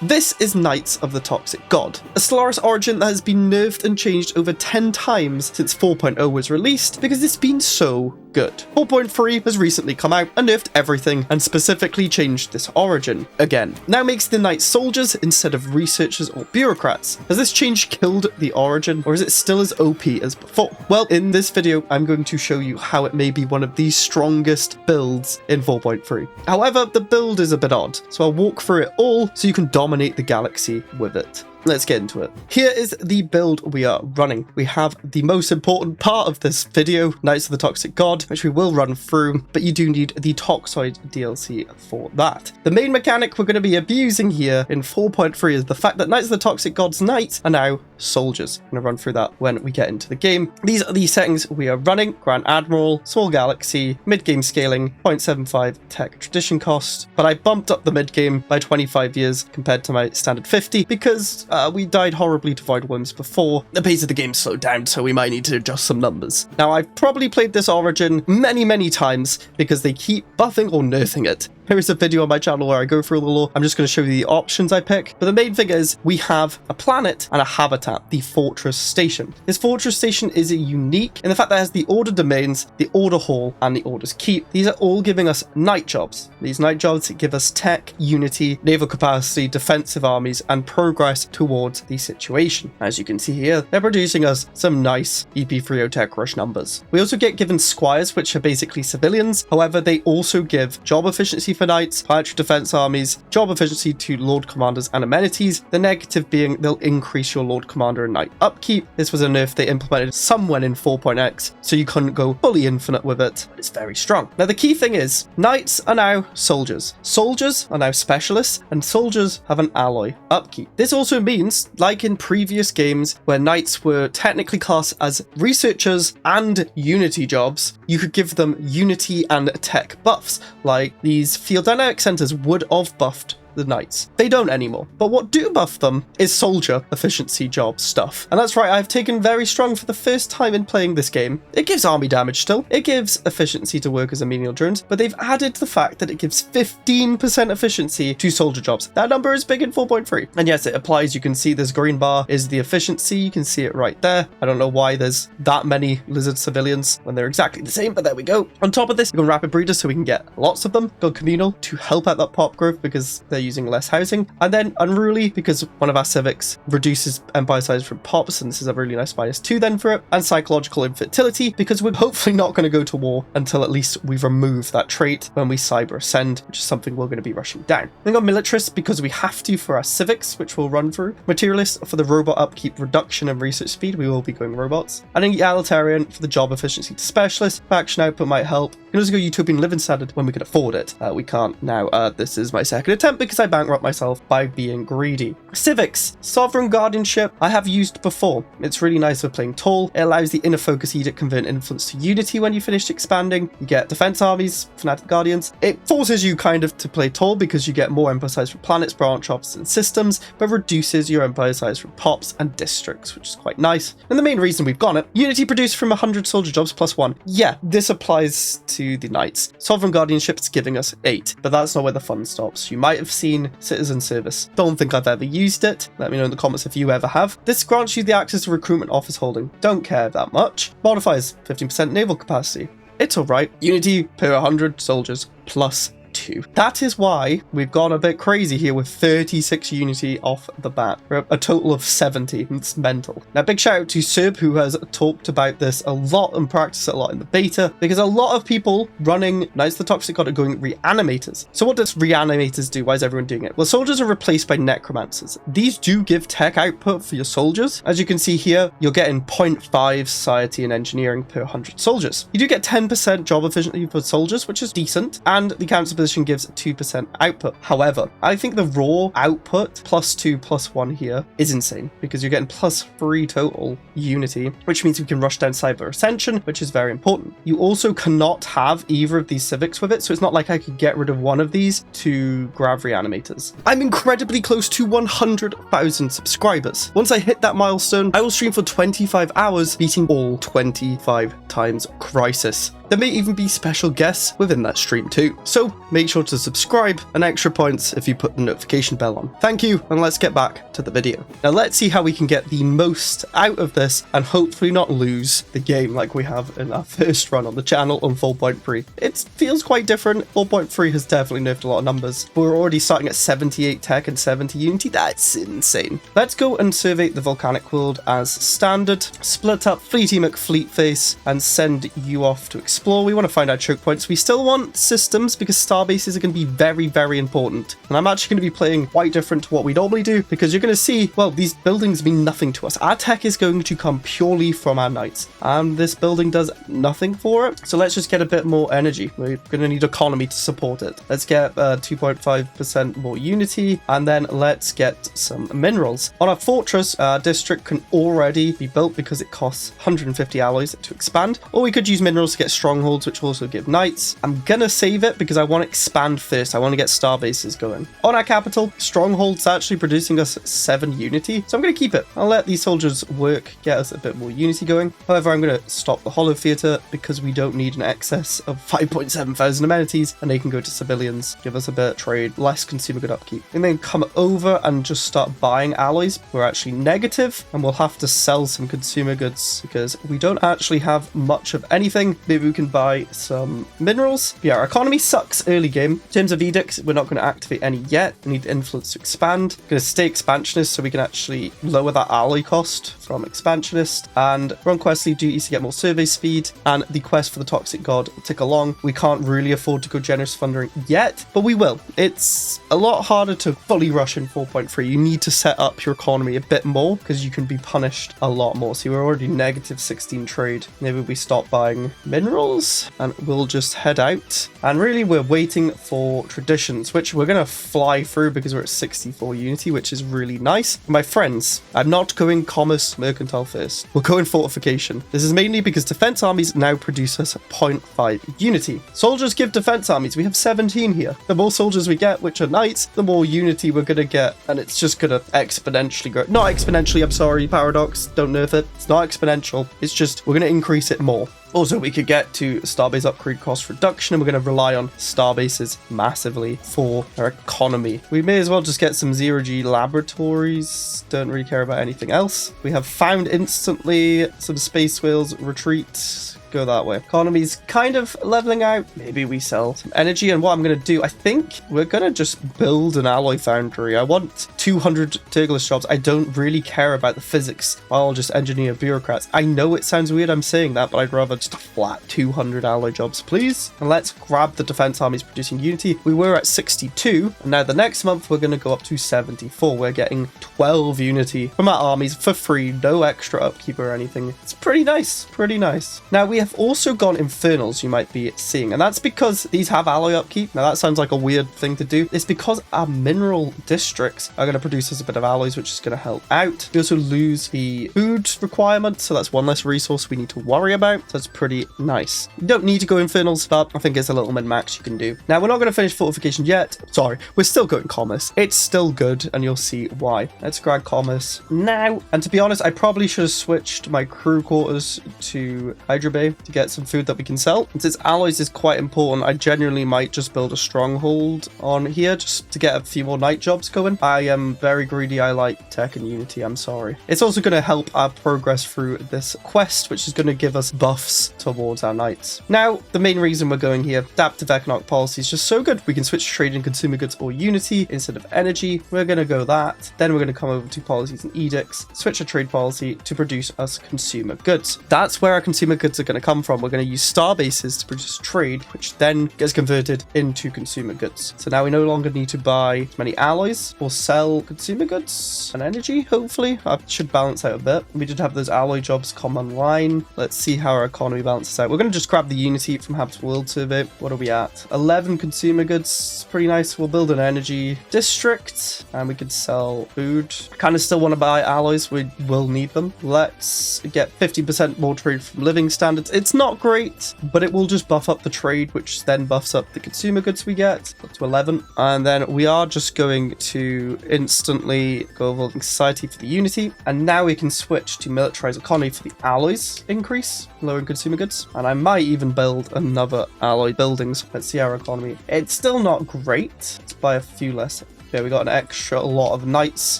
This is Knights of the Toxic God, a Stellaris origin that has been nerfed and changed over 10 times since 4.0 was released because it's been so good. 4.3 has recently come out and nerfed everything and specifically changed this origin again. Now makes the Knights soldiers instead of researchers or bureaucrats. Has this change killed the origin, or is it still as OP as before? Well, in this video, I'm going to show you how it may be one of the strongest builds in 4.3. However, the build is a bit odd, so I'll walk through it all so you can dominate the galaxy with it. Let's get into it. Here is the build we are running. We have the most important part of this video, Knights of the Toxic God, which we will run through, but you do need the Toxoid DLC for that. The main mechanic we're going to be abusing here in 4.3 is the fact that Knights of the Toxic God's knights are now soldiers. I'm going to run through that when we get into the game. These are the settings we are running: Grand Admiral, Small Galaxy, mid-game scaling, 0.75 tech tradition cost, but I bumped up the mid-game by 25 years compared to my standard 50 because we died horribly to Void Worms before. The pace of the game slowed down, so we might need to adjust some numbers. Now, I've probably played this origin many times because they keep buffing or nerfing it. Here is a video on my channel where I go through the lore. I'm just going to show you the options I pick. But the main thing is we have a planet and a habitat, the Fortress Station. This Fortress Station is unique in the fact that it has the Order Domains, the Order Hall, and the Order's Keep. These are all giving us night jobs. These night jobs give us tech, unity, naval capacity, defensive armies, and progress towards the situation. As you can see here, they're producing us some nice EP30 tech rush numbers. We also get given squires, which are basically civilians. However, they also give job efficiency for knights, planetary defense armies, job efficiency to lord commanders and amenities. The negative being they'll increase your lord commander and knight upkeep. This was a nerf they implemented somewhere in 4.x, so you couldn't go fully infinite with it, but it's very strong. Now the key thing is knights are now soldiers. Soldiers are now specialists, and soldiers have an alloy upkeep. This also means, like in previous games where knights were technically classed as researchers and unity jobs, you could give them unity and tech buffs, like these field dynamic centers would have buffed the knights. They don't anymore. But what do buff them is soldier efficiency job stuff. And that's right, I've taken very strong for the first time in playing this game. It gives army damage still. It gives efficiency to workers and menial drones, but they've added the fact that it gives 15% efficiency to soldier jobs. That number is big in 4.3. And yes, it applies. You can see this green bar is the efficiency. You can see it right there. I don't know why there's that many lizard civilians when they're exactly the same, but there we go. On top of this, we've got rapid breeders so we can get lots of them. We've got communal to help out that pop growth because they're using less housing, and then unruly because one of our civics reduces empire size from pops, and this is a really nice -2 then for it, and psychological infertility because we're hopefully not going to go to war until at least we've removed that trait when we cyber ascend, which is something we're going to be rushing down. Then got militarists because we have to for our civics, which we'll run through. Materialists for the robot upkeep reduction and research speed, we will be going robots, and then egalitarian for the job efficiency to specialist. Faction output might help. You can also go utopian living standard when we can afford it. We can't now. This is my second attempt because I bankrupt myself by being greedy. Civics, sovereign guardianship, I have used before. It's really nice for playing tall. It allows the inner focus edict convert influence to unity when you finish expanding. You get defense armies, fanatic guardians. It forces you kind of to play tall because you get more empire size from planets, branch offices, and systems, but reduces your empire size from pops and districts, which is quite nice. And the main reason we've gone it, unity produced from 100 soldier jobs +1. Yeah, this applies to the knights. Sovereign guardianship is giving us 8, but that's not where the fun stops. You might have seen citizen service. Don't think I've ever used it. Let me know in the comments if you ever have. This grants you the access to recruitment office holding. Don't care that much. Modifiers, 15% naval capacity. It's alright. Unity per 100 soldiers +2. That is why we've gone a bit crazy here with 36 unity off the bat. We're a total of 70. It's mental. Now, big shout out to Serb, who has talked about this a lot and practiced it a lot in the beta, because a lot of people running Knights of the Toxic God are going reanimators. So what does reanimators do? Why is everyone doing it? Well, soldiers are replaced by necromancers. These do give tech output for your soldiers. As you can see here, you're getting 0.5 society and engineering per 100 soldiers. You do get 10% job efficiency for soldiers, which is decent, and the counter position gives 2% output. However, I think the raw output +2 +1 here is insane because you're getting +3 total unity, which means we can rush down cyber ascension, which is very important. You also cannot have either of these civics with it, so it's not like I could get rid of one of these to grab reanimators. I'm incredibly close to 100,000 subscribers. Once I hit that milestone, I will stream for 25 hours, beating all 25 times Crisis. There may even be special guests within that stream too. So make sure to subscribe and extra points if you put the notification bell on. Thank you, and let's get back to the video. Now let's see how we can get the most out of this and hopefully not lose the game like we have in our first run on the channel on 4.3. It feels quite different. 4.3 has definitely nerfed a lot of numbers. We're already starting at 78 tech and 70 unity. That's insane. Let's go and survey the volcanic world as standard. Split up Fleety McFleetface and send you off to explore. We want to find our choke points. We still want systems because starbases are going to be very, very important. And I'm actually going to be playing quite different to what we normally do because you're going to see, well, these buildings mean nothing to us. Our tech is going to come purely from our knights. And this building does nothing for it. So let's just get a bit more energy. We're going to need economy to support it. Let's get 2.5% more unity. And then let's get some minerals. On our fortress, our district can already be built because it costs 150 alloys to expand. Or we could use minerals to get strongholds, which will also give knights. I'm going to save it because I want to expand first. I want to get star bases going. On our capital, strongholds actually producing us 7 unity. So I'm going to keep it. I'll let these soldiers work, get us a bit more unity going. However, I'm going to stop the Hollow Theatre because we don't need an excess of 5.7 thousand amenities and they can go to civilians, give us a bit of trade, less consumer good upkeep. And then come over and just start buying alloys. We're actually negative and we'll have to sell some consumer goods because we don't actually have much of anything. Maybe we can buy some minerals. But yeah, our economy sucks early game. In terms of edicts, we're not going to activate any yet. We need the influence to expand. Going to stay expansionist so we can actually lower that alloy cost from expansionist. And run questly duties to get more survey speed. And the quest for the toxic god will tick along. We can't really afford to go generous funding yet, but we will. It's a lot harder to fully rush in 4.3. You need to set up your economy a bit more because you can be punished a lot more. So we're already negative 16 trade. Maybe we stop buying minerals and we'll just head out. And really we're waiting for traditions, which we're going to fly through because we're at 64 unity, which is really nice. My friends, I'm not going commerce mercantile first. We're going fortification. This is mainly because defense armies now produce us 0.5 unity. Soldiers give defense armies. We have 17 here. The more soldiers we get, which are knights, the more unity we're going to get. And it's just going to exponentially grow. Not exponentially, I'm sorry, Paradox. Don't nerf it. It's not exponential. It's just we're going to increase it more. Also, we could get to starbase upgrade cost reduction, and we're going to rely on starbases massively for our economy. We may as well just get some zero-G laboratories. Don't really care about anything else. We have found instantly some space whales retreat. Go that way. Economy's kind of leveling out. Maybe we sell some energy. And what I'm going to do, I think we're going to just build an alloy foundry. I want 200 Turglis jobs. I don't really care about the physics. I'll just engineer bureaucrats. I know it sounds weird I'm saying that, but I'd rather just a flat 200 alloy jobs, please. And let's grab the defense armies producing unity. We were at 62. And now the next month, we're going to go up to 74. We're getting 12 unity from our armies for free. No extra upkeep or anything. It's pretty nice. Pretty nice. Now we have also gone infernals, you might be seeing, and that's because these have alloy upkeep. Now that sounds like a weird thing to do. It's because our mineral districts are going to produce us a bit of alloys, which is going to help out. We also lose the food requirement, so that's one less resource we need to worry about. So that's pretty nice. You don't need to go infernals, but I think it's a little min-max you can do. Now we're not going to finish fortification yet. Sorry, we're still going commerce. It's still good, and you'll see why. Let's grab commerce now. And to be honest, I probably should have switched my crew quarters to Hydra Bay to get some food that we can sell. And since alloys is quite important, I genuinely might just build a stronghold on here just to get a few more night jobs going. I am very greedy. I like tech and unity. I'm sorry. It's also going to help our progress through this quest, which is going to give us buffs towards our knights. Now, the main reason we're going here, adaptive economic policy is just so good. We can switch trade in consumer goods or unity instead of energy. We're going to go that. Then we're going to come over to policies and edicts, switch a trade policy to produce us consumer goods. That's where our consumer goods are going to come from. We're going to use star bases to produce trade, which then gets converted into consumer goods. So now we no longer need to buy as many alloys or sell consumer goods and energy, hopefully. That should balance out a bit. We did have those alloy jobs come online. Let's see how our economy balances out. We're going to just grab the unity from Habitable World Survey. What are we at? 11 consumer goods. Pretty nice. We'll build an energy district and we could sell food. Kind of still want to buy alloys. We will need them. Let's get 50% more trade from living standard goods. It's not great, but it will just buff up the trade, which then buffs up the consumer goods we get up to 11. And then we are just going to instantly go evolving society for the unity. And now we can switch to militarized economy for the alloys increase, lowering consumer goods. And I might even build another alloy buildings. Let's see our economy. It's still not great. Let's buy a few less. Okay, we got an extra lot of knights.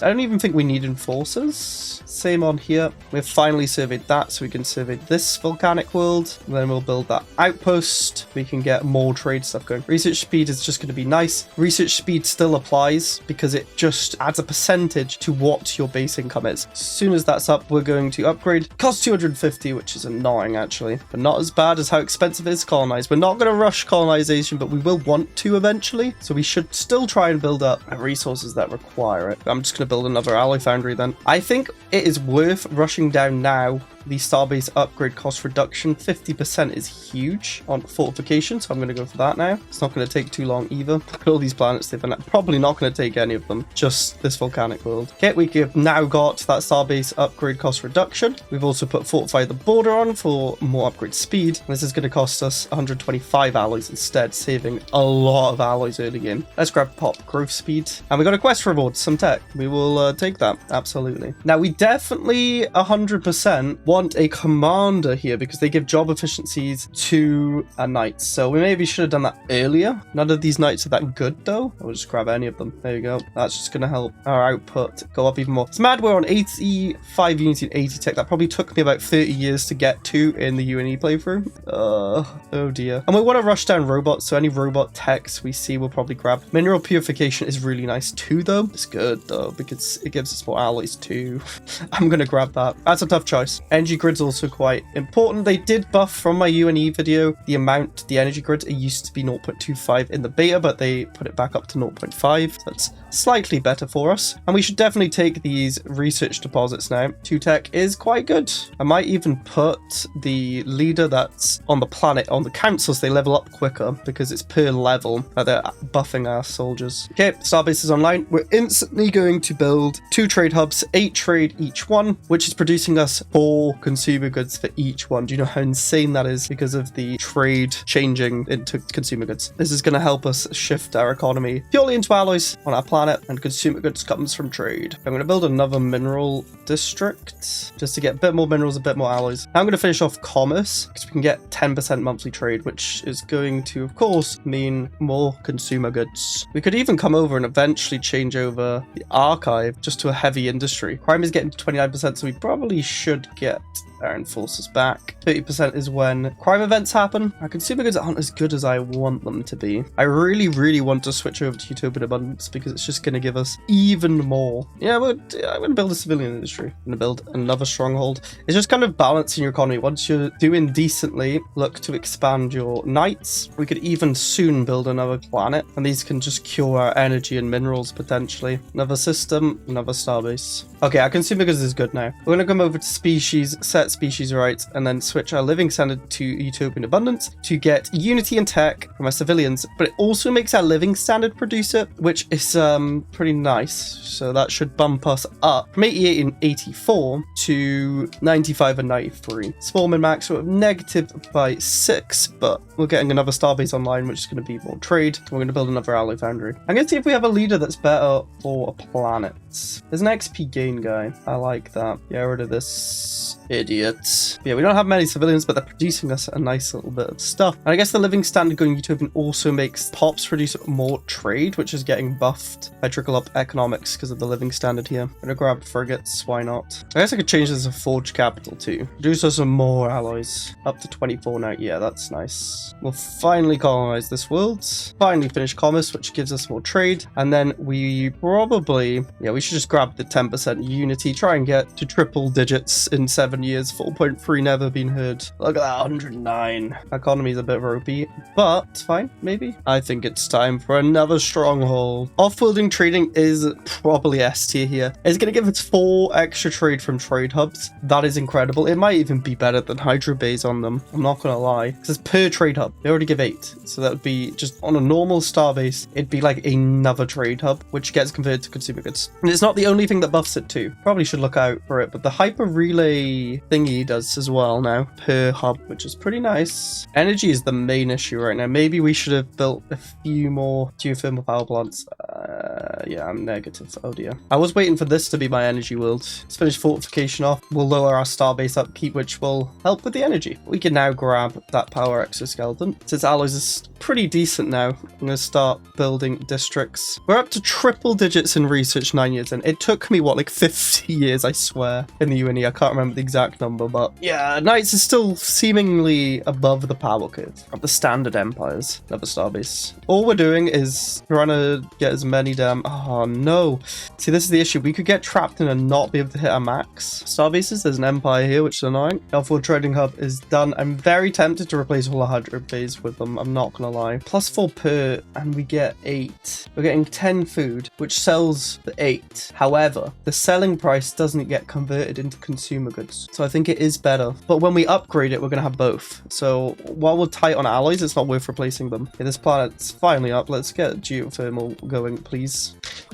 I don't even think we need enforcers. Same on here. We've finally surveyed that, so we can survey this volcanic world. And then we'll build that outpost. We can get more trade stuff going. Research speed is just going to be nice. Research speed still applies because it just adds a percentage to what your base income is. As soon as that's up, we're going to upgrade. Costs 250, which is annoying actually, but not as bad as how expensive it is to colonize. We're not going to rush colonization, but we will want to eventually. So we should still try and build up resources that require it. I'm just going to build another alloy foundry then. I think it is worth rushing down now. The starbase upgrade cost reduction, 50% is huge on fortification, so I'm going to go for that now. It's not going to take too long either. Look at all these planets they've been at. Probably not going to take any of them, just this volcanic world. Okay, we have now got that starbase upgrade cost reduction. We've also put fortify the border on for more upgrade speed. This is going to cost us 125 alloys instead, saving a lot of alloys early game. Let's grab pop growth speed. And we got a quest reward, some tech. We will take that, absolutely. Now, we definitely 100% want a commander here because they give job efficiencies to a knight. So we maybe should have done that earlier. None of these knights are that good though. I'll just grab any of them. There you go. That's just going to help our output go up even more. It's mad we're on 85 unity and 80 tech. That probably took me about 30 years to get to in the UNE playthrough. Oh dear. And we want to rush down robots, so any robot techs we see we'll probably grab. Mineral purification is really nice too though. It's good though because it gives us more alloys too. I'm going to grab that. That's a tough choice. Energy grid's also quite important. They did buff from my UNE video the amount the energy grid. It used to be 0.25 in the beta, but they put it back up to 0.5. So that's slightly better for us. And we should definitely take these research deposits now. 2 tech is quite good. I might even put the leader that's on the planet on the councils. They level up quicker because it's per level that they're buffing our soldiers. Okay, starbase is online. We're instantly going to build 2 trade hubs, 8 trade each one, which is producing us 4 consumer goods for each one. Do you know how insane that is because of the trade changing into consumer goods? This is going to help us shift our economy purely into alloys on our planet, and consumer goods comes from trade. I'm going to build another mineral district just to get a bit more minerals, a bit more alloys. Now I'm going to finish off commerce because we can get 10% monthly trade, which is going to, of course, mean more consumer goods. We could even come over and eventually change over the archive just to a heavy industry. Crime is getting to 29%, so we probably should get our enforcers back. 30% is when crime events happen. Our consumer goods aren't as good as I want them to be. I really want to switch over to Utopian Abundance because it's just going to give us even more. Yeah, I'm going to build a civilian industry. I'm going to build another stronghold. It's just kind of balancing your economy. Once you're doing decently, look to expand your knights. We could even soon build another planet, and these can just cure our energy and minerals potentially. Another system, another starbase. Okay, our consumer goods is good now. We're going to come over to species, set species rights, and then switch our living standard to Utopian Abundance to get unity and tech from our civilians, but it also makes our living standard producer, which is pretty nice. So that should bump us up from 88 and 84 to 95 and 93. Small min max, we're negative by 6, but we're getting another starbase online, which is going to be more trade. We're going to build another alloy foundry. I'm going to see if we have a leader that's better for a planet. There's an XP gain guy. I like that. Get rid of this idiot. Yeah, we don't have many civilians, but they're producing us a nice little bit of stuff. And I guess the living standard going utopian also makes pops produce more trade, which is getting buffed. I trickle up economics because of the living standard here. I'm gonna grab frigates, why not? I guess I could change this to forge capital too. Produce us some more alloys. Up to 24 now. Yeah, that's nice. We'll finally colonize this world. Finally finish commerce, which gives us more trade. And then we probably, yeah, we should just grab the 10% unity, try and get to triple digits in 7 years. 4.3 never been heard. Look at that, 109. Economy's a bit ropey, but it's fine, maybe. I think it's time for another stronghold. Off-worlding trading is probably S tier here. It's going to give us 4 extra trade from trade hubs. That is incredible. It might even be better than Hydro Bays on them. I'm not going to lie. Because it's per trade hub. They already give 8. So that would be just on a normal star base. It'd be like another trade hub, which gets converted to consumer goods. And it's not the only thing that buffs it too. Probably should look out for it. But the hyper relay energy thingy does as well now per hub, which is pretty nice. Energy is the main issue right now. Maybe we should have built a few more geothermal power plants. Yeah, I'm negative. Oh dear. I was waiting for this to be my energy world. Let's finish fortification off. We'll lower our starbase upkeep, which will help with the energy. We can now grab that power exoskeleton. Since alloys is pretty decent now, I'm going to start building districts. We're up to triple digits in research 9 years in. It took me, what, like 50 years, I swear, in the UNE. I can't remember the exact number, but yeah, Knights is still seemingly above the power curve of the standard empires. Another starbase. All we're doing is trying to get as many damn... Oh, no. See, this is the issue. We could get trapped in and not be able to hit our max starbases. There's an empire here, which is annoying. L4 trading hub is done. I'm very tempted to replace all 100 bays with them. I'm not going to lie. +4 per, and we get 8. We're getting 10 food, which sells for 8. However, the selling price doesn't get converted into consumer goods. So I think it is better. But when we upgrade it, we're going to have both. So while we're tight on alloys, it's not worth replacing them. Okay, this planet's finally up. Let's get geothermal going, please.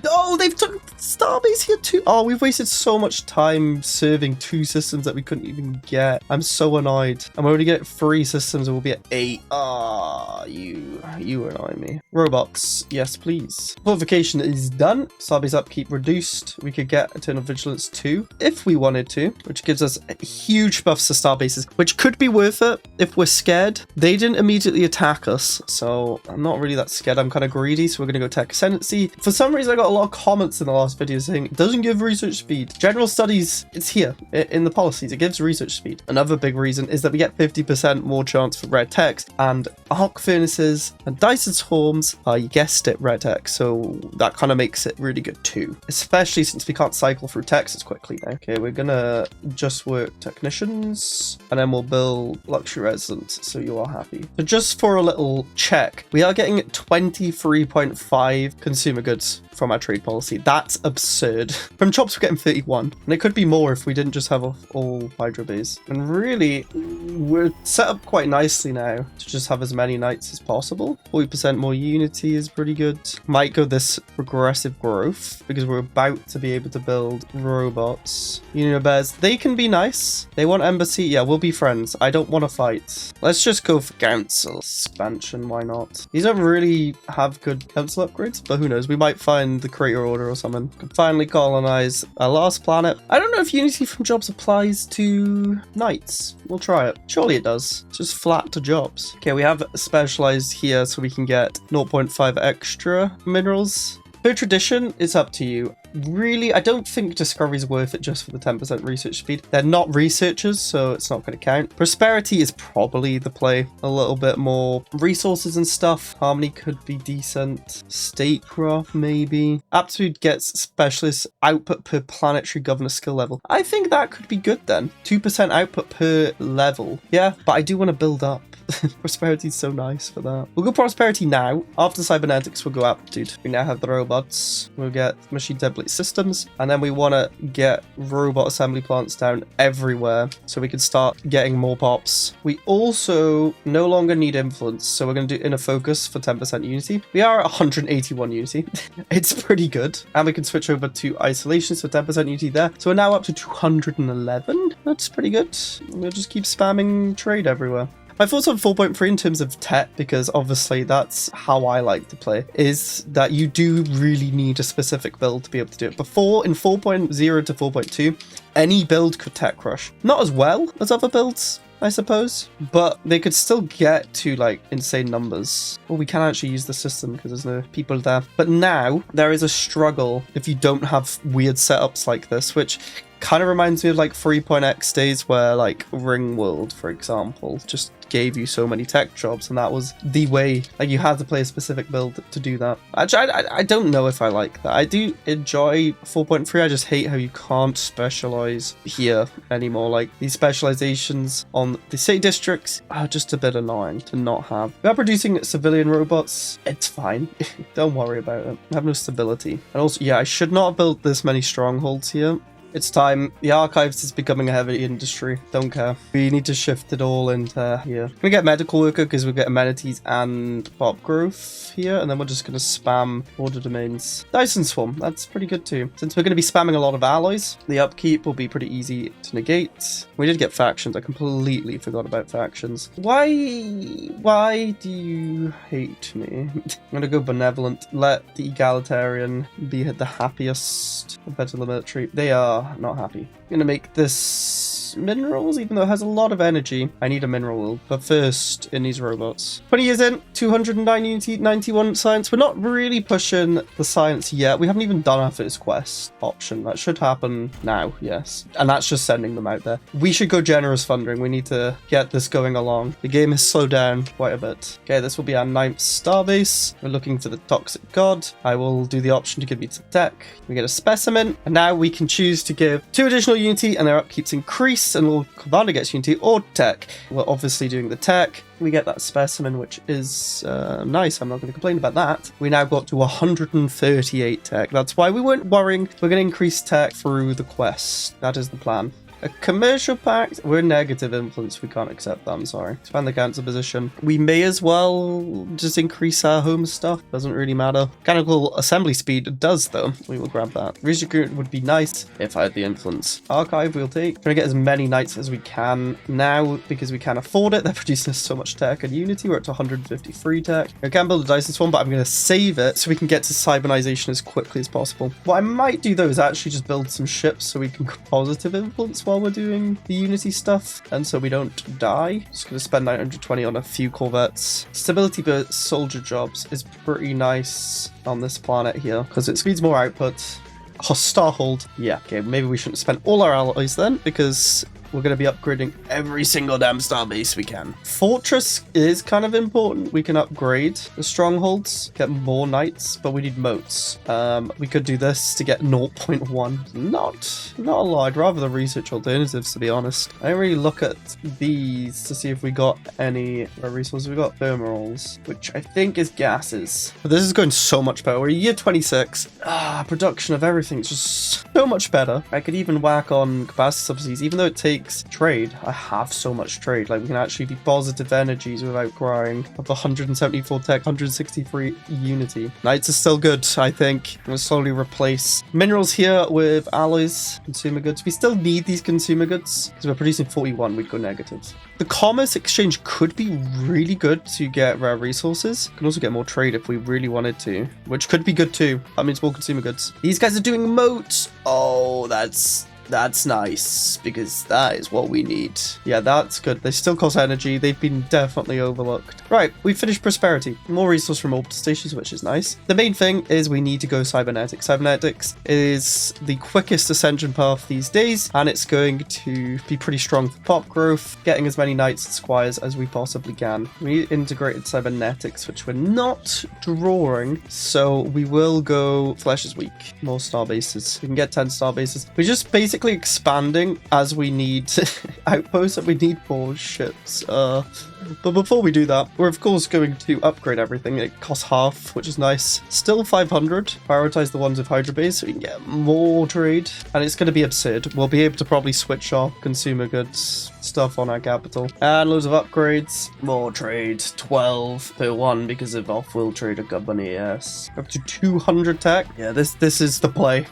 Oh, they've took starbase here too. Oh, we've wasted so much time serving 2 systems that we couldn't even get. I'm so annoyed. I'm already getting 3 systems and we'll be at 8. Ah, you annoy me. Robots, yes please. Fortification is done. Starbase upkeep reduced. We could get Eternal Vigilance 2 if we wanted to, which gives us huge buffs to starbases, which could be worth it if we're scared. They didn't immediately attack us, so I'm not really that scared. I'm kind of greedy, so we're going to go Tech Ascendancy. For some reason, I got a lot of comments in the last video saying it doesn't give research speed. General studies, it's here in the policies. It gives research speed. Another big reason is that we get 50% more chance for red text and arc furnaces and Dyson swarms. You guessed it, red text. So that kind of makes it really good too, especially since we can't cycle through texts as quickly now. Okay, we're gonna just work technicians and then we'll build luxury residents so you are happy. So just for a little check, we are getting 23.5 consumer goods from our trade policy. That's absurd. From chops, we're getting 31. And it could be more if we didn't just have all hydro bays. And really, we're set up quite nicely now to just have as many knights as possible. 40% more unity is pretty good. Might go this progressive growth because we're about to be able to build robots. Union Bears, they can be nice. They want embassy. Yeah, we'll be friends. I don't want to fight. Let's just go for council expansion. Why not? These don't really have good council upgrades, but who knows? We might find the creator order or something. Can finally colonize our last planet. I don't know if unity from jobs applies to knights. We'll try it. Surely it does. It's just flat to jobs. Okay, we have specialized here so we can get 0.5 extra minerals. Per tradition, it's up to you. Really, I don't think Discovery is worth it just for the 10% research speed. They're not researchers, so it's not going to count. Prosperity is probably the play. A little bit more resources and stuff. Harmony could be decent. Statecraft, maybe. Aptitude gets specialist output per planetary governor skill level. I think that could be good then. 2% output per level. Yeah, but I do want to build up. Prosperity is so nice for that. We'll go prosperity now. After cybernetics, we'll go aptitude. We now have the robots. We'll get machine template systems, and then we want to get robot assembly plants down everywhere so we can start getting more pops. We also no longer need influence, so we're going to do inner focus for 10% unity. We are at 181 unity. It's pretty good, and we can switch over to isolations for 10% unity there. So we're now up to 211. That's pretty good. We'll just keep spamming trade everywhere. My thoughts on 4.3 in terms of tech, because obviously that's how I like to play, is that you do really need a specific build to be able to do it. Before, in 4.0 to 4.2, any build could tech crush. Not as well as other builds, I suppose, but they could still get to like insane numbers. Well, we can actually use the system because there's no people there. But now there is a struggle if you don't have weird setups like this, which kind of reminds me of like 3.x days where like Ring World, for example, just gave you so many tech jobs, and that was the way. Like, you had to play a specific build to do that. Actually, I don't know if I like that. I do enjoy 4.3. I just hate how you can't specialize here anymore. Like, these specializations on the city districts are just a bit annoying to not have. We are producing civilian robots. It's fine. Don't worry about it. I have no stability. And also, yeah, I should not have built this many strongholds here. It's time. The archives is becoming a heavy industry. Don't care. We need to shift it all into here. We're gonna get medical worker because we get amenities and pop growth here, and then we're just gonna spam order domains. Dyson Swarm, that's pretty good too. Since we're gonna be spamming a lot of alloys, the upkeep will be pretty easy to negate. We did get factions. I completely forgot about factions. Why do you hate me? I'm gonna go benevolent. Let the egalitarian be the happiest compared to the military. They are not happy. I'm gonna make this minerals, even though it has a lot of energy. I need a mineral wool, but first in these robots. 20 years in, 209 unity, 91 science. We're not really pushing the science yet. We haven't even done our first quest option. That should happen now, yes. And that's just sending them out there. We should go generous funding. We need to get this going along. The game has slowed down quite a bit. Okay, this will be our 9th starbase. We're looking for the toxic god. I will do the option to give me to tech. We get a specimen, and now we can choose to give 2 additional unity, and their upkeep's increased, and all commander gets unity or tech. We're obviously doing the tech. We get that specimen, which is nice. I'm not going to complain about that. We now got to 138 tech. That's why we weren't worrying. We're going to increase tech through the quest. That is the plan. A commercial pact? We're negative influence. We can't accept that. I'm sorry. Expand the council position. We may as well just increase our home stuff. Doesn't really matter. Mechanical assembly speed does, though. We will grab that. Research would be nice if I had the influence. Archive we'll take. Trying to get as many knights as we can now because we can afford it. They're producing us so much tech. And Unity, we're up to 153 tech. I can build a Dyson Swarm, but I'm going to save it so we can get to cybernization as quickly as possible. What I might do, though, is actually just build some ships so we can go positive influence while we're doing the Unity stuff, and so we don't die. Just gonna spend 920 on a few corvettes. Stability for soldier jobs is pretty nice on this planet here because it speeds more output. Oh, Starhold. Yeah, okay, maybe we shouldn't spend all our alloys then because we're going to be upgrading every single damn starbase we can. Fortress is kind of important. We can upgrade the strongholds, get more knights, but we need moats. We could do this to get 0.1. Not a lot. I'd rather the research alternatives, to be honest. I don't really look at these to see if we got any resources. We got thermals, which I think is gases. But this is going so much better. We're year 26. Production of everything's just so much better. I could even whack on capacity subsidies, even though it takes trade. I have so much trade. Like, we can actually be positive energies without growing. Of 174 tech, 163 unity. Knights are still good, I think. I'm going to slowly replace minerals here with alloys, consumer goods. We still need these consumer goods because we're producing 41. We'd go negative. The commerce exchange could be really good to get rare resources. We can also get more trade if we really wanted to, which could be good too. That means more consumer goods. These guys are doing moats. Oh, that's nice, because that is what we need. Yeah, that's good. They still cost energy. They've been definitely overlooked. Right, we finished prosperity. More resource from orbital stations, which is nice. The main thing is we need to go cybernetic. Cybernetics is the quickest ascension path these days, and it's going to be pretty strong for pop growth, getting as many knights and squires as we possibly can. We need integrated cybernetics, which we're not drawing, so we will go Flesh is weak. More star bases. We can get 10 star bases. We just basically expanding as we need outposts, and we need more ships. But before we do that, we're of course going to upgrade everything. It costs half, which is nice. Still 500. Prioritize the ones with Hydra base so we can get more trade. And it's going to be absurd. We'll be able to probably switch off consumer goods stuff on our capital. And loads of upgrades. More trade. 12 per one because of off-world trade of company, yes. Up to 200 tech. Yeah, this is the play.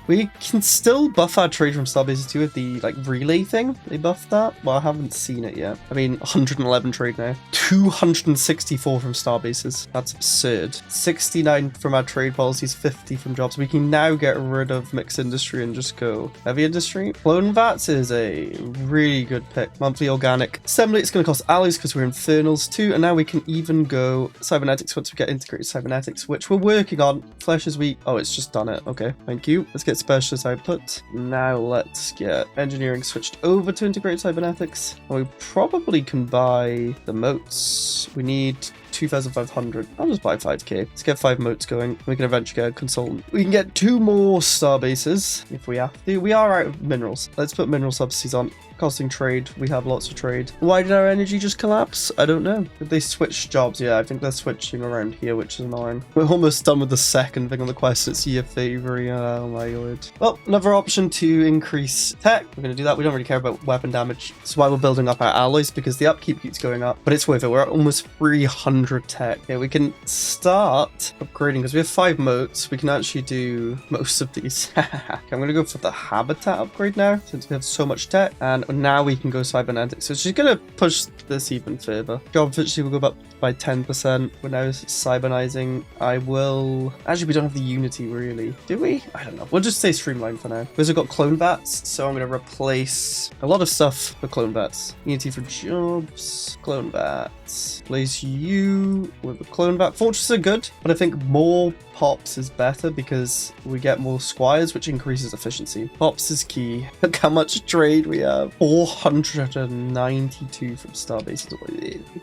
We can still buff our trade from starbases too with the like relay thing. They buffed that. Well, I haven't seen it yet. I mean, 111 trade now. 264 from starbases. That's absurd. 69 from our trade policies, 50 from jobs. We can now get rid of mixed industry and just go heavy industry. Clone vats is a really good pick. Monthly organic assembly. It's going to cost alloys because we're infernals too. And now we can even go cybernetics once we get integrated cybernetics, which we're working on. Flesh is weak. Oh, it's just done it. Okay, thank you. Let's get specialist output. Now let's get engineering switched over to integrated cybernetics. And we probably can buy the moats. We need 2,500. I'll just buy 5k. Let's get 5 moats going. We can eventually get a consultant. We can get 2 more star bases if we have to. We are out of minerals. Let's put mineral subsidies on. Costing trade, we have lots of trade. Why did our energy just collapse? I don't know. Did they switch jobs? Yeah, I think they're switching around here, which is annoying. We're almost done with the second thing on the quest. It's your favorite. Oh my word. Well, another option to increase tech. We're going to do that. We don't really care about weapon damage. That's why we're building up our alloys, because the upkeep keeps going up, but it's worth it. We're at almost 300 tech. Okay, we can start upgrading because we have 5 moats. We can actually do most of these. Okay, I'm going to go for the habitat upgrade now, since we have so much tech, and now we can go cybernetic. So she's going to push this even further. Job efficiency will go up by 10%. We're now cybernizing. I will... Actually, we don't have the unity, really. Do we? I don't know. We'll just say streamline for now. Because we've got clone bats, so I'm going to replace a lot of stuff for clone bats. Unity for jobs. Clone bats. Place you with a clone bat. Fortresses are good, but I think more pops is better because we get more squires, which increases efficiency. Pops is key. Look how much trade we have. 492 from starbases.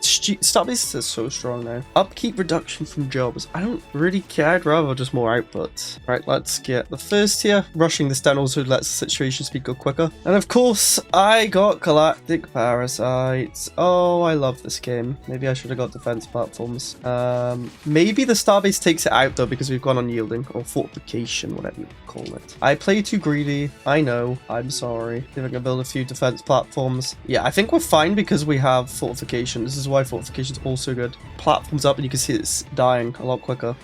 Starbases are so strong now. Upkeep reduction from jobs. I don't really care. I'd rather just more output. Right, let's get the first here. Rushing this down also lets the situation speed go quicker. And of course, I got galactic parasites. Oh, I love this game. Maybe I should have got defense platforms. Maybe the starbase takes it out though, because we've gone unyielding, or fortification, whatever you call it. I play too greedy. I know. I'm sorry. See if I can build a few defense platforms. Yeah, I think we're fine because we have fortification. This is why fortification is also good. Platforms up and you can see it's dying a lot quicker.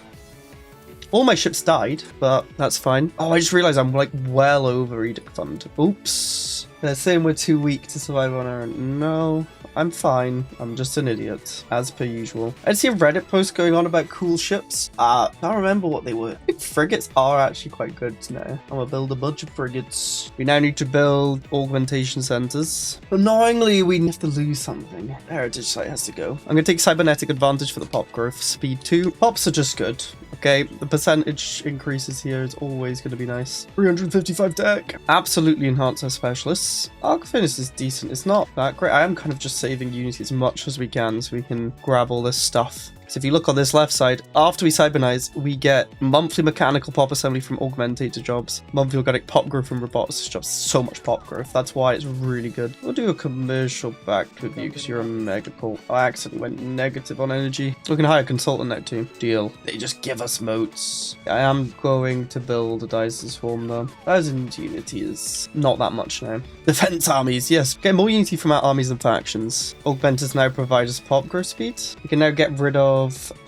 All my ships died, but that's fine. Oh, I just realized I'm like well over Edict Fund. Oops. They're saying we're too weak to survive on our own. No, I'm fine. I'm just an idiot, as per usual. I see a Reddit post going on about cool ships. I don't remember what they were. I think frigates are actually quite good now. I'm gonna build a bunch of frigates. We now need to build augmentation centers. Annoyingly, we have to lose something. Heritage site has to go. I'm gonna take cybernetic advantage for the pop growth. Speed 2. Pops are just good. Okay, the percentage increases here is always going to be nice. 355 tech. Absolutely enhance our specialists. Arc finish is decent. It's not that great. I am kind of just saving unity as much as we can so we can grab all this stuff. So if you look on this left side, after we cybernize, we get monthly mechanical pop assembly from augmentator jobs, monthly organic pop growth from robotics jobs. So much pop growth. That's why it's really good. We'll do a commercial back with you because you're a mega cult. I accidentally went negative on energy. We can hire a consultant now too. Deal. They just give us moats. I am going to build a Dyson Swarm though. Dyson unity is not that much now. Defense armies, yes. Get more unity from our armies and factions. Augmenters now provide us pop growth speed. We can now get rid of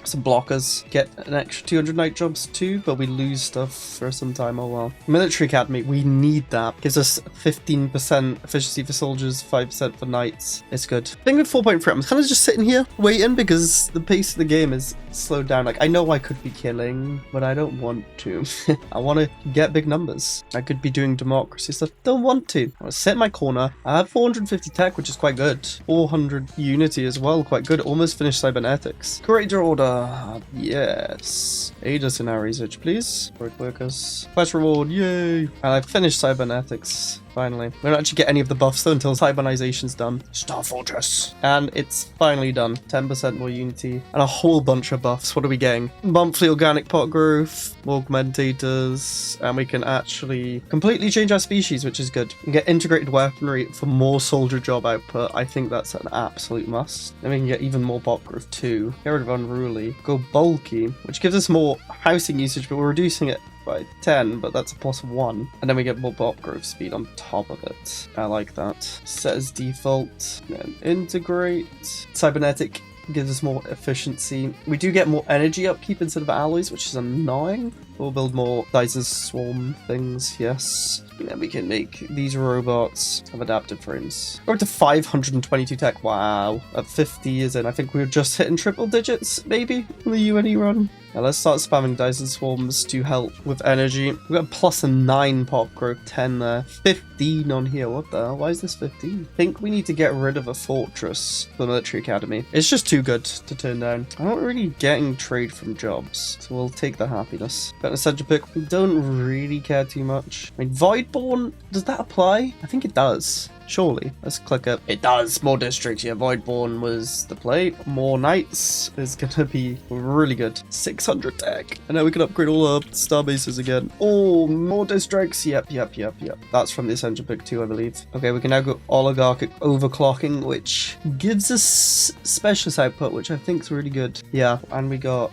some blockers, get an extra 200 night jobs too, but we lose stuff for some time. Oh well. Military academy, we need that. Gives us 15% efficiency for soldiers, 5% for knights. It's good. I think with 4.3, I'm kind of just sitting here waiting because the pace of the game is slowed down. Like, I know I could be killing, but I don't want to. I want to get big numbers. I could be doing democracy stuff. Don't want to. I want to sit in my corner. I have 450 tech, which is quite good. 400 unity as well, quite good. Almost finished cybernetics. Greater order. Yes. Aid us in our research, please. Work workers. Quest reward. Yay. And I've finished cybernetics. Finally. We don't actually get any of the buffs though until cybernization's done. Star Fortress. And it's finally done. 10% more unity. And a whole bunch of buffs. What are we getting? Monthly organic pot growth. Augmentators. And we can actually completely change our species, which is good. We can get integrated weaponry for more soldier job output. I think that's an absolute must. Then we can get even more pot growth too. Get rid of unruly. Go bulky, which gives us more housing usage, but we're reducing it by 10, but that's a +1. And then we get more pop growth speed on top of it. I like that. Set as default. Then integrate. Cybernetic gives us more efficiency. We do get more energy upkeep instead of alloys, which is annoying. We'll build more Dyson Swarm things, yes. And then we can make these robots have adaptive frames. We're up to 522 tech. Wow. At 50 years in, I think we were just hitting triple digits, maybe, in the UNE run. Now let's start spamming Dyson Swarms to help with energy. We've got a +9 pop growth, 10 there. 15 on here. What the hell? Why is this 15? I think we need to get rid of a fortress for the military academy. It's just too good to turn down. I'm not really getting trade from jobs, so we'll take the happiness. Got a center pick. We don't really care too much. I mean, Voidborn, does that apply? I think it does. Surely. Let's click it. It does. More districts. Yeah, Voidborn was the play. More knights is gonna be really good. 600 tech. And now we can upgrade all our star bases again. Oh, more districts. Yep. That's from the Essential Pick 2, I believe. Okay, we can now go oligarchic overclocking, which gives us specialist output, which I think is really good. Yeah, and we got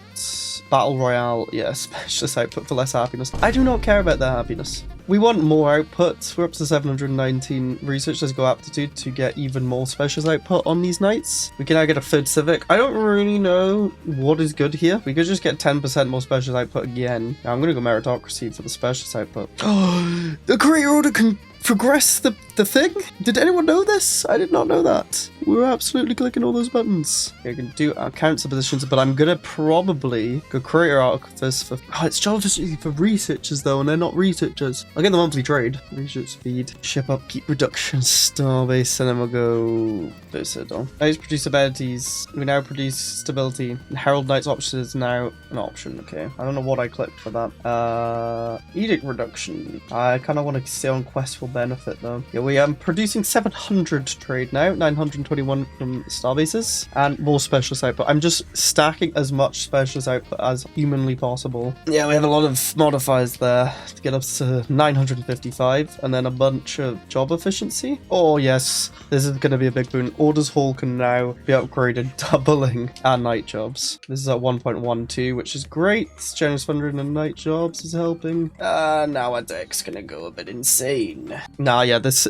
Battle Royale. Yeah, specialist output for less happiness. I do not care about their happiness. We want more output. We're up to 719 research. Let's go aptitude to get even more specialist output on these knights. We can now get a third civic. I don't really know what is good here. We could just get 10% more specialist output again. Now I'm going to go meritocracy for the specialist output. Oh, the creator order can progress the thing? Did anyone know this? I did not know that. We were absolutely clicking all those buttons. Okay, I can do our council positions, but I'm gonna probably go creator artifice for... Oh, it's job efficiency for researchers though, and they're not researchers. I'll get the monthly trade. Research speed, ship upkeep reduction, starbase, and then we'll go... Citadel. Knights produce abilities. We now produce stability. And Herald Knights option is now an option. Okay. I don't know what I clicked for that. Edict reduction. I kind of want to stay on quest for benefit though. Yeah, we are producing 700 trade now, 921 from starbases, and more specialist output. I'm just stacking as much specialist output as humanly possible. Yeah, we have a lot of modifiers there to get up to 955, and then a bunch of job efficiency. Oh yes, this is going to be a big boon. Orders Hall can now be upgraded, doubling our night jobs. This is at 1.12, which is great. Generous funding and night jobs is helping. Now our deck's gonna go a bit insane. Nah, yeah, this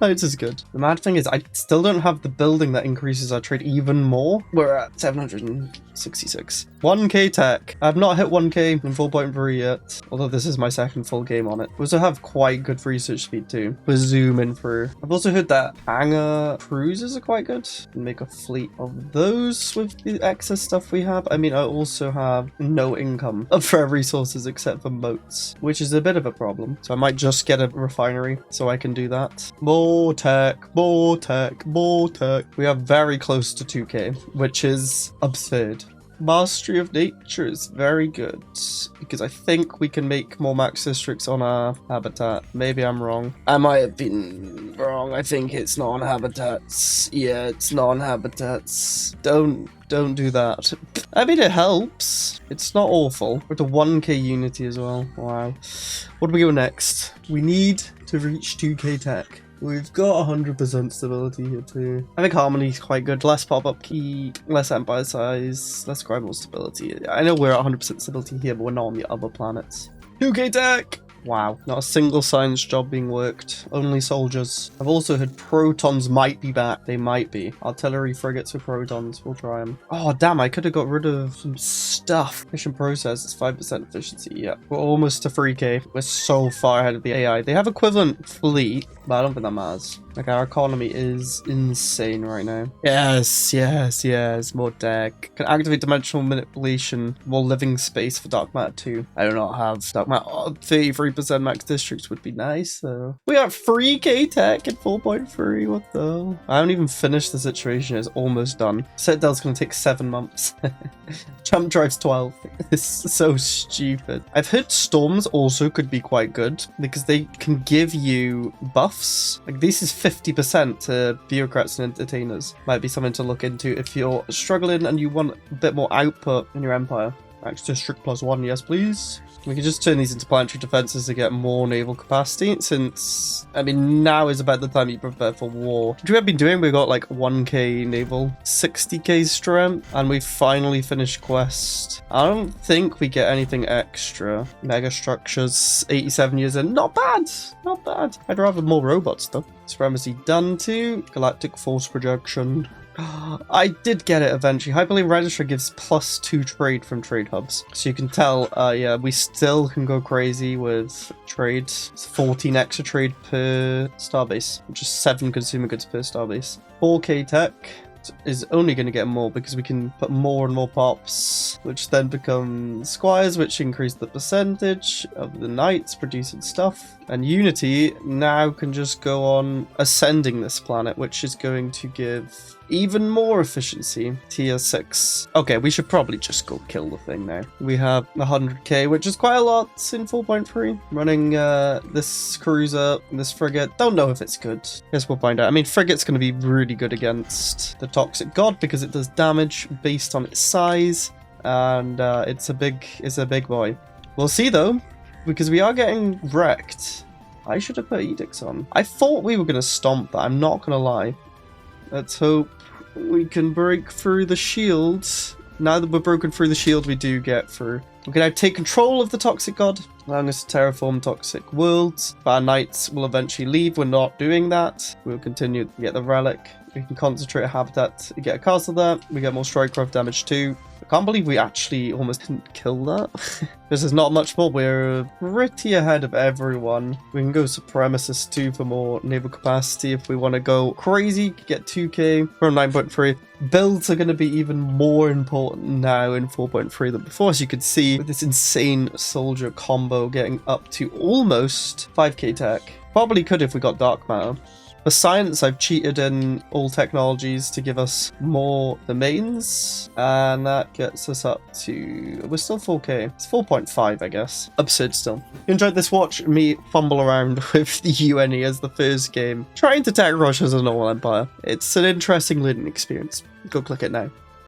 This is good. The mad thing is I still don't have the building that increases our trade even more. We're at 766. 1k tech. I've not hit 1k in 4.3 yet, although this is my second full game on it. We also have quite good research speed too. We're zooming through. I've also heard that hangar cruisers are quite good. Make a fleet of those with the excess stuff we have. I mean, I also have no income for our resources except for moats, which is a bit of a problem. So I might just get a refinery so I can do that. More tech, more tech, more tech. We are very close to 2k, which is absurd. Mastery of nature is very good because I think we can make more max districts on our habitat. Maybe I'm wrong. I might have been wrong. I think it's not on habitats. Yeah, it's not on habitats. Don't do that. I mean, it helps. It's not awful. We're at a 1k unity as well. Wow. What do we go next? We need to reach 2k tech. We've got 100% stability here too. I think harmony's quite good. Less pop-up key, less empire size, less scribal stability. I know we're at 100% stability here, but we're not on the other planets. 2k tech! Wow, not a single science job being worked. Only soldiers. I've also heard protons might be back. They might be. Artillery frigates with protons. We'll try them. Oh, damn, I could have got rid of some stuff. Mission process is 5% efficiency. Yeah, we're almost to 3k. We're so far ahead of the AI. They have equivalent fleet, but I don't think that matters. Like, our economy is insane right now. Yes, yes, yes. More tech. Can activate dimensional manipulation. More living space for dark matter 2. I do not have dark matter. Oh, 33% max districts would be nice, though. We got 3k tech at 4.3. What the? I haven't even finished the situation. It's almost done. Citadel's gonna take 7 months. Jump drive's 12. It's so stupid. I've heard storms also could be quite good because they can give you buffs. Like, this is 50% to bureaucrats and entertainers. Might be something to look into if you're struggling and you want a bit more output in your empire. Max district +1, yes please. We can just turn these into planetary defenses to get more naval capacity, since, I mean, now is about the time you prepare for war. What we have been doing, we got like 1k naval, 60k strength, and we finally finished quest. I don't think we get anything extra. Mega structures, 87 years in, not bad, not bad. I'd rather more robots though. Supremacy done too. Galactic force projection. I did get it eventually. Hyperlink Registrar gives +2 trade from trade hubs. So you can tell, yeah, we still can go crazy with trade. It's 14 extra trade per starbase, which is 7 consumer goods per starbase. 4k tech is only going to get more because we can put more and more pops, which then become squires, which increase the percentage of the knights producing stuff. And Unity now can just go on ascending this planet, which is going to give even more efficiency. Tier 6. Okay, we should probably just go kill the thing now. We have 100k, which is quite a lot in 4.3. Running this cruiser, this frigate. Don't know if it's good. Guess we'll find out. I mean, frigate's going to be really good against the Toxic God because it does damage based on its size. And it's a big boy. We'll see though, because we are getting wrecked. I should have put edicts on. I thought we were going to stomp that, I'm not going to lie. Let's hope we can break through the shield. Now that we're broken through the shield, we do get through. We can now take control of the Toxic God, allowing us to terraform toxic worlds. But our knights will eventually leave. We're not doing that. We'll continue to get the relic. We can concentrate a habitat, get a castle there. We get more strikecraft damage too. I can't believe we actually almost didn't kill that. This is not much more. We're pretty ahead of everyone. We can go Supremacist too for more naval capacity if we want to go crazy. Get 2k from 9.3. Builds are going to be even more important now in 4.3 than before, as you can see with this insane soldier combo getting up to almost 5k tech. Probably could if we got dark matter. For science, I've cheated in all technologies to give us more domains, and that gets us up to, we're still 4k, it's 4.5 I guess, absurd still. If you enjoyed this, watch me fumble around with the UNE as the first game, trying to tech rush as a normal empire. It's an interesting learning experience, go click it now.